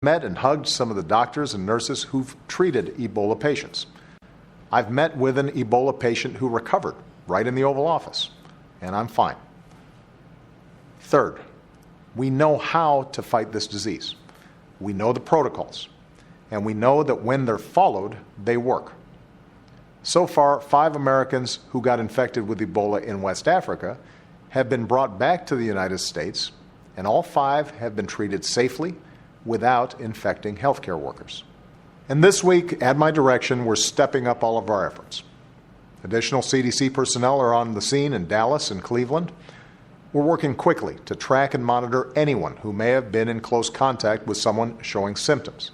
met and hugged some of the doctors and nurses who've treated Ebola patients. I've met with an Ebola patient who recovered right in the Oval Office, and I'm fine. Third, we know how to fight this disease. We know the protocols, and we know that when they're followed, they work. So far, 5 Americans who got infected with Ebola in West Africa have been brought back to the United States, and all 5 have been treated safely without infecting healthcare workers. And this week, at my direction, we're stepping up all of our efforts. Additional CDC personnel are on the scene in Dallas and Cleveland. We're working quickly to track and monitor anyone who may have been in close contact with someone showing symptoms.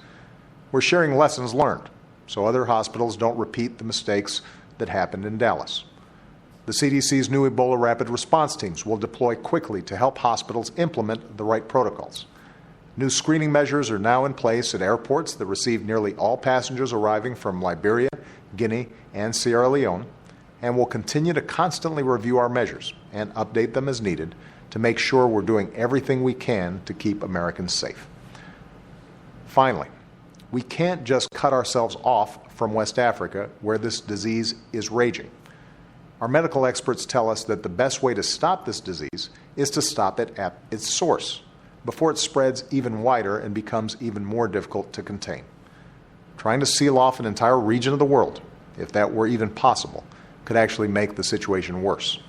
We're sharing lessons learned so other hospitals don't repeat the mistakes that happened in Dallas. The CDC's new Ebola rapid response teams will deploy quickly to help hospitals implement the right protocols. New screening measures are now in place at airports that receive nearly all passengers arriving from Liberia, Guinea, and Sierra Leone, and will continue to constantly review our measures and update them as needed to make sure we're doing everything we can to keep Americans safe. Finally, we can't just cut ourselves off from West Africa, where this disease is raging. Our medical experts tell us that the best way to stop this disease is to stop it at its source, before it spreads even wider and becomes even more difficult to contain. Trying to seal off an entire region of the world, if that were even possible, could actually make the situation worse.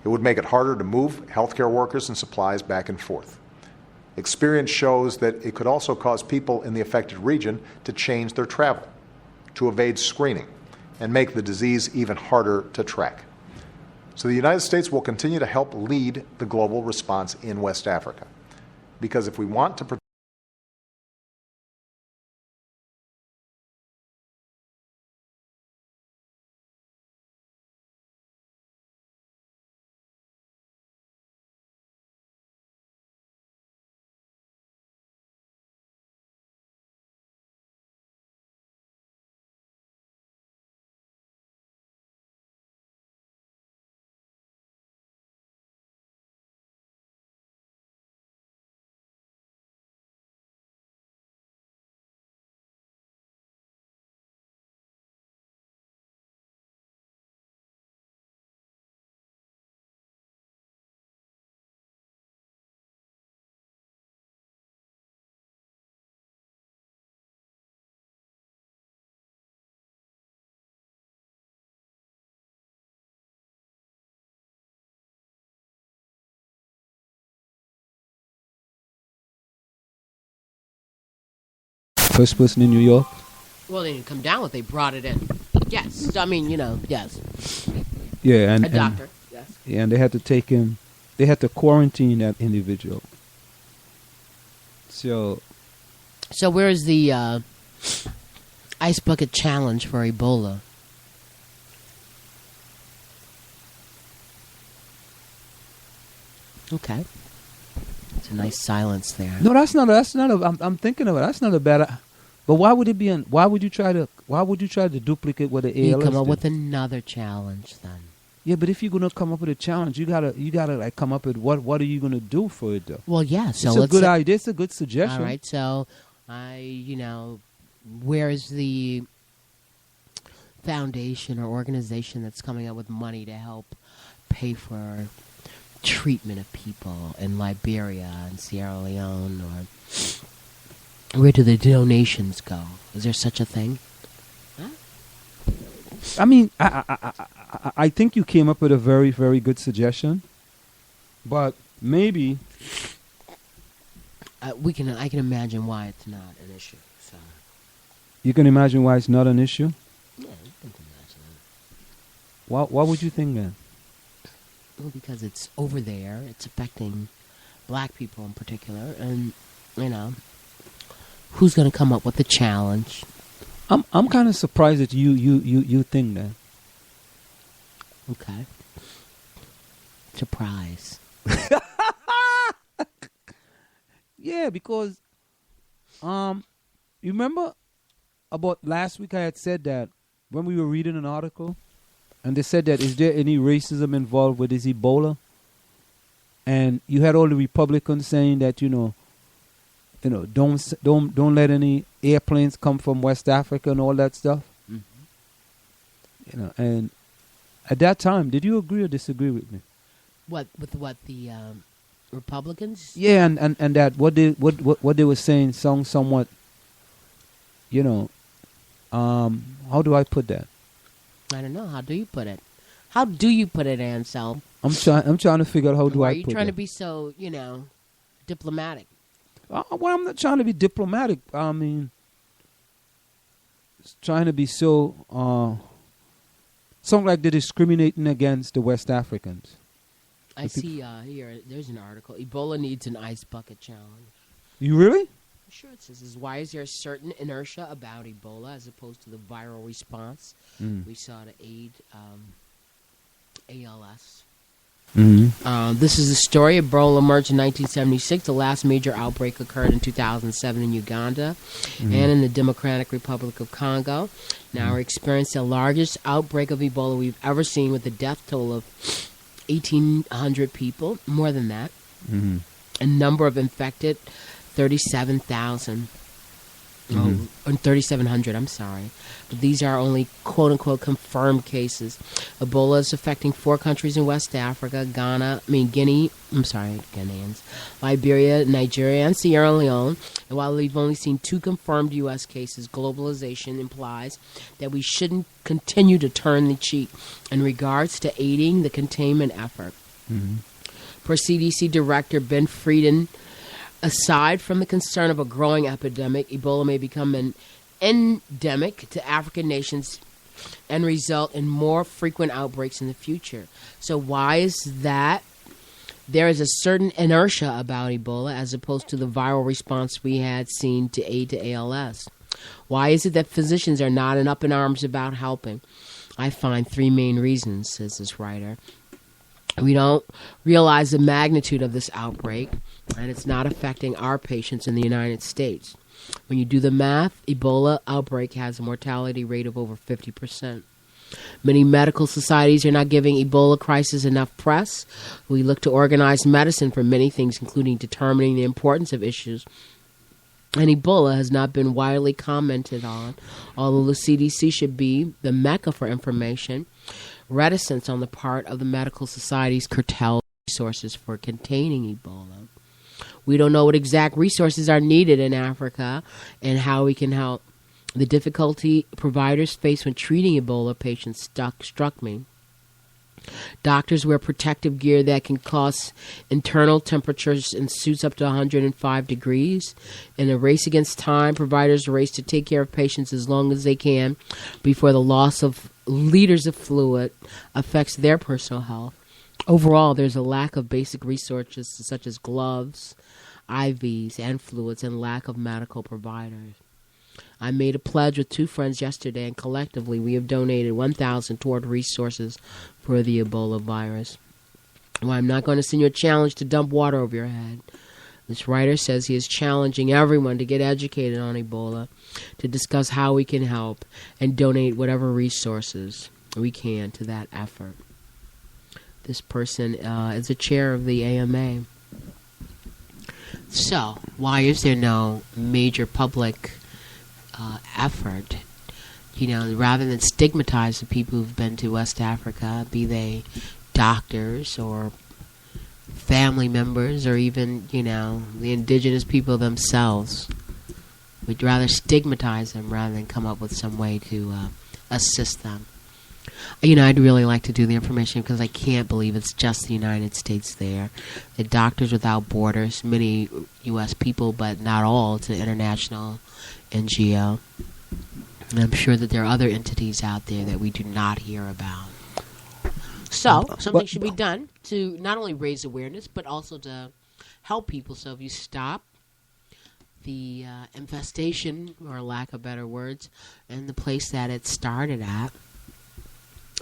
It would make it harder to move healthcare workers and supplies back and forth. Experience shows that it could also cause people in the affected region to change their travel, to evade screening, and make the disease even harder to track. So the United States will continue to help lead the global response in West Africa. Because if we want to protect First person in New York? Well, they didn't come down with. They brought it in. Yes, I mean, yes. Yeah, and a doctor. Yes. Yeah, and they had to take him. They had to quarantine that individual. So where is the ice bucket challenge for Ebola? Okay. It's a nice silence there. No, that's not. I'm thinking of it. That's not a bad. But why would it be? Why would you try to duplicate what the ALS You come up did? with another challenge then. Yeah, but if you're gonna come up with a challenge, you gotta like come up with what are you gonna do for it though? Well, yeah. So it's a good idea. It's a good suggestion. All right. So where is the foundation or organization that's coming up with money to help pay for treatment of people in Liberia and Sierra Leone, or where do the donations go? Is there such a thing? Huh? I mean, I think you came up with a very, very good suggestion, but maybe I can imagine why it's not an issue. So you can imagine why it's not an issue. Yeah, you can imagine it. What would you think then? Well, because it's over there, it's affecting black people in particular, and who's going to come up with the challenge? I'm kind of surprised that you think that. Okay. Surprise. Yeah, because you remember about last week I had said that when we were reading an article, and they said that is there any racism involved with this Ebola? And you had all the Republicans saying that don't let any airplanes come from West Africa and all that stuff. And at that time, did you agree or disagree with me? What the Republicans? Yeah, and that what they were saying sounds somewhat, how do I put that? I don't know. How do you put it? How do you put it, Ansel? I'm trying to figure out how do Why I are put you it. trying to be so, diplomatic? Well, I'm not trying to be diplomatic. I mean, it's trying to be so something like they're discriminating against the West Africans. I see here, there's an article. Ebola needs an ice bucket challenge. You really? Sure, it says, why is there a certain inertia about Ebola as opposed to the viral response we saw to aid ALS? This is the story. Ebola emerged in 1976. The last major outbreak occurred in 2007 in Uganda and in the Democratic Republic of Congo. Now we're experiencing the largest outbreak of Ebola we've ever seen, with a death toll of 1,800 people, more than that. A number of infected, 37,000. Or 3,700, I'm sorry. But these are only quote-unquote confirmed cases. Ebola is affecting 4 countries in West Africa, Guineans, Liberia, Nigeria, and Sierra Leone. And while we've only seen 2 confirmed U.S. cases, globalization implies that we shouldn't continue to turn the cheek in regards to aiding the containment effort. Per CDC Director Ben Frieden, aside from the concern of a growing epidemic, Ebola may become an endemic to African nations and result in more frequent outbreaks in the future. So why is that? There is a certain inertia about Ebola as opposed to the viral response we had seen to aid to ALS. Why is it that physicians are not up in arms about helping? I find 3 main reasons, says this writer. We don't realize the magnitude of this outbreak, and it's not affecting our patients in the United States. When you do the math, Ebola outbreak has a mortality rate of over 50%. Many medical societies are not giving Ebola crisis enough press. We look to organized medicine for many things, including determining the importance of issues. And Ebola has not been widely commented on, although the CDC should be the mecca for information. Reticence on the part of the medical societies curtails resources for containing Ebola. We don't know what exact resources are needed in Africa and how we can help. The difficulty providers face when treating Ebola patients struck me. Doctors wear protective gear that can cause internal temperatures in suits up to 105 degrees. In a race against time, providers race to take care of patients as long as they can before the loss of liters of fluid affects their personal health. Overall, there's a lack of basic resources such as gloves, IVs, and fluids, and lack of medical providers. I made a pledge with 2 friends yesterday, and collectively we have donated $1,000 toward resources for the Ebola virus. Well, I'm not going to send you a challenge to dump water over your head. This writer says he is challenging everyone to get educated on Ebola, to discuss how we can help, and donate whatever resources we can to that effort. This person is the chair of the AMA. So, why is there no major public effort, rather than stigmatize the people who've been to West Africa, be they doctors or family members or even, the indigenous people themselves? We'd rather stigmatize them rather than come up with some way to assist them. I'd really like to do the information because I can't believe it's just the United States there. The Doctors Without Borders, many U.S. people, but not all. It's an international NGO. And I'm sure that there are other entities out there that we do not hear about. So, something should be done to not only raise awareness, but also to help people. So if you stop the infestation, or lack of better words, in the place that it started at,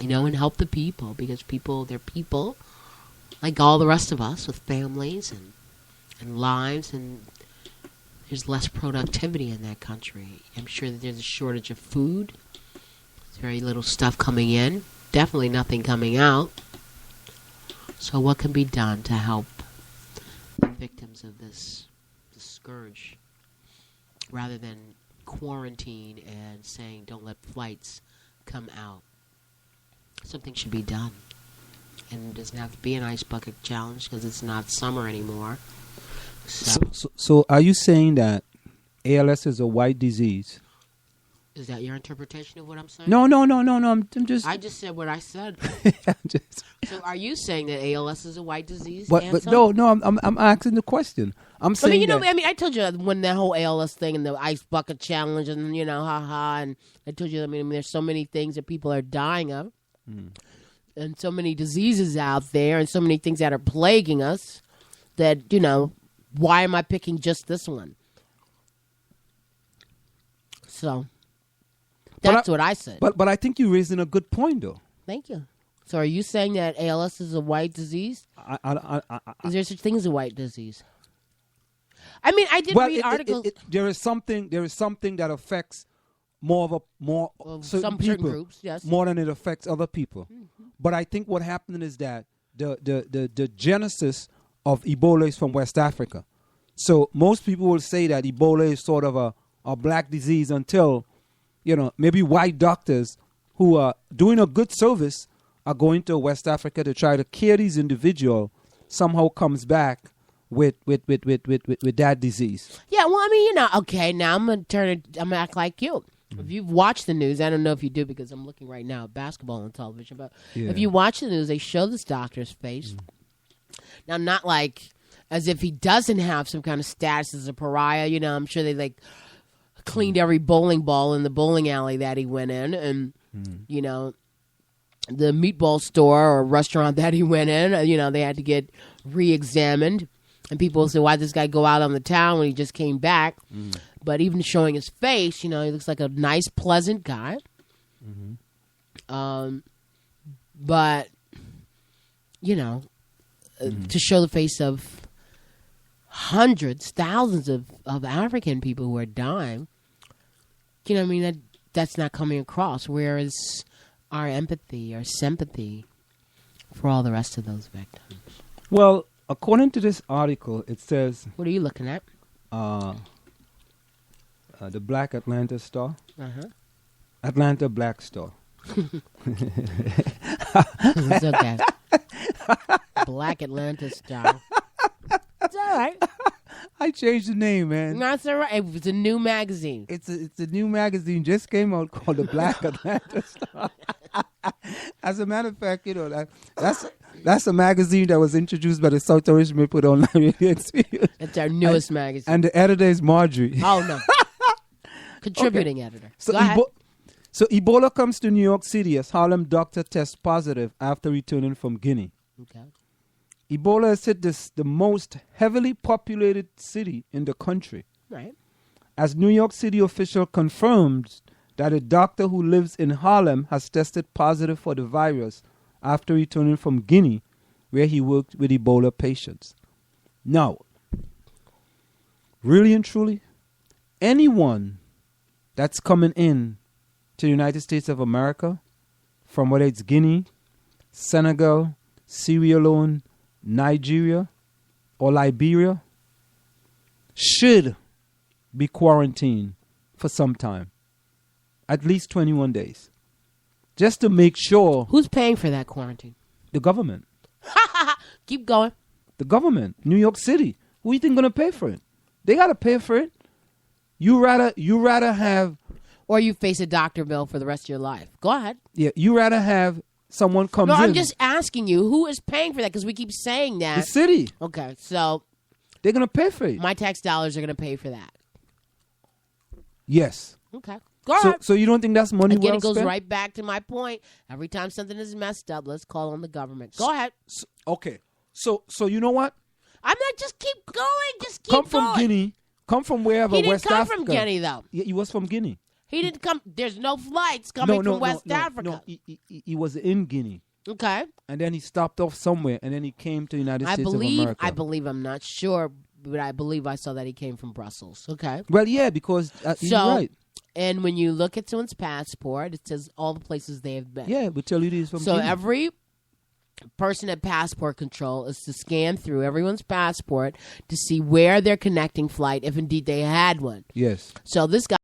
and help the people, because they're people like all the rest of us with families and lives, and there's less productivity in that country. I'm sure that there's a shortage of food. There's very little stuff coming in. Definitely nothing coming out. So what can be done to help the victims of this scourge rather than quarantine and saying don't let flights come out. Something should be done. And it doesn't have to be an ice bucket challenge because it's not summer anymore. So are you saying that ALS is a white disease? Is that your interpretation of what I'm saying? No. I'm just. I just said what I said. just, So are you saying that ALS is a white disease? but no. I'm asking the question. I'm saying I told you when that whole ALS thing and the ice bucket challenge and haha, and I told you. There's so many things that people are dying of, and so many diseases out there, and so many things that are plaguing us. That why am I picking just this one? So. That's what I said. But I think you're raising a good point, though. Thank you. So are you saying that ALS is a white disease? Is there such thing as a white disease? I mean, I did read articles. There is something that affects certain groups, yes, more than it affects other people. Mm-hmm. But I think what happened is that the genesis of Ebola is from West Africa. So most people will say that Ebola is sort of a black disease until maybe white doctors who are doing a good service are going to West Africa to try to cure these individuals, somehow comes back with that disease. Yeah, well, okay, now I'm going to act like you. Mm-hmm. If you've watched the news, I don't know if you do because I'm looking right now at basketball on television, but if you watch the news, they show this doctor's face. Mm-hmm. Now, not like as if he doesn't have some kind of status as a pariah, I'm sure they cleaned every bowling ball in the bowling alley that he went in, and the meatball store or restaurant that he went in, they had to get re-examined, and people say, why did this guy go out on the town when he just came back? But even showing his face, he looks like a nice, pleasant guy. But to show the face of hundreds, thousands of African people who are dying, that's not coming across. Whereas our empathy, our sympathy for all the rest of those victims. Well, according to this article, it says... What are you looking at? The Black Atlanta Star. Uh-huh. Atlanta Black Star. It's okay. Black Atlanta Star. It's all right. I changed the name, man. That's all right. It's a new magazine. It's a new magazine just came out called the Black Atlanta Star. As a matter of fact, that's a magazine that was introduced by the South Original Put Online Radio Experience. It's our newest magazine. And the editor is Marjorie. Oh, no. Contributing editor. So Go ahead. So Ebola comes to New York City as Harlem doctor tests positive after returning from Guinea. Okay. Ebola has hit the most heavily populated city in the country. Right. As New York City official confirmed that a doctor who lives in Harlem has tested positive for the virus after returning from Guinea, where he worked with Ebola patients. Now, really and truly, anyone that's coming in to the United States of America, from whether it's Guinea, Senegal, Sierra Leone, Nigeria, or Liberia, should be quarantined for some time, at least 21 days, just to make sure. Who's paying for that quarantine? The government. Keep going. The government, New York City. Who you think going to pay for it? They got to pay for it. You rather have, or you face a doctor bill for the rest of your life. Go ahead. Yeah, you rather have someone comes in. No, I'm just asking you, who is paying for that? Because we keep saying that. The city. Okay, so they're going to pay for it. My tax dollars are going to pay for that. Yes. Okay. Go ahead. So you don't think that's money well spent? Again, it goes right back to my point. Every time something is messed up, let's call on the government. Go ahead. Okay. So you know what? I'm not. Just keep going. Just keep going. Come from Guinea. Come from wherever. He didn't West come Africa. from Guinea, though. Yeah, he was from Guinea. He didn't come. There's no flights coming from West Africa. No, he was in Guinea. Okay. And then he stopped off somewhere, and then he came to the United States of America. I believe. I'm not sure, but I believe I saw that he came from Brussels. Okay. Well, yeah, because you're right. And when you look at someone's passport, it says all the places they have been. Yeah, we tell you these from So Guinea. person at passport control is to scan through everyone's passport to see where their connecting flight, if indeed they had one. Yes. So this guy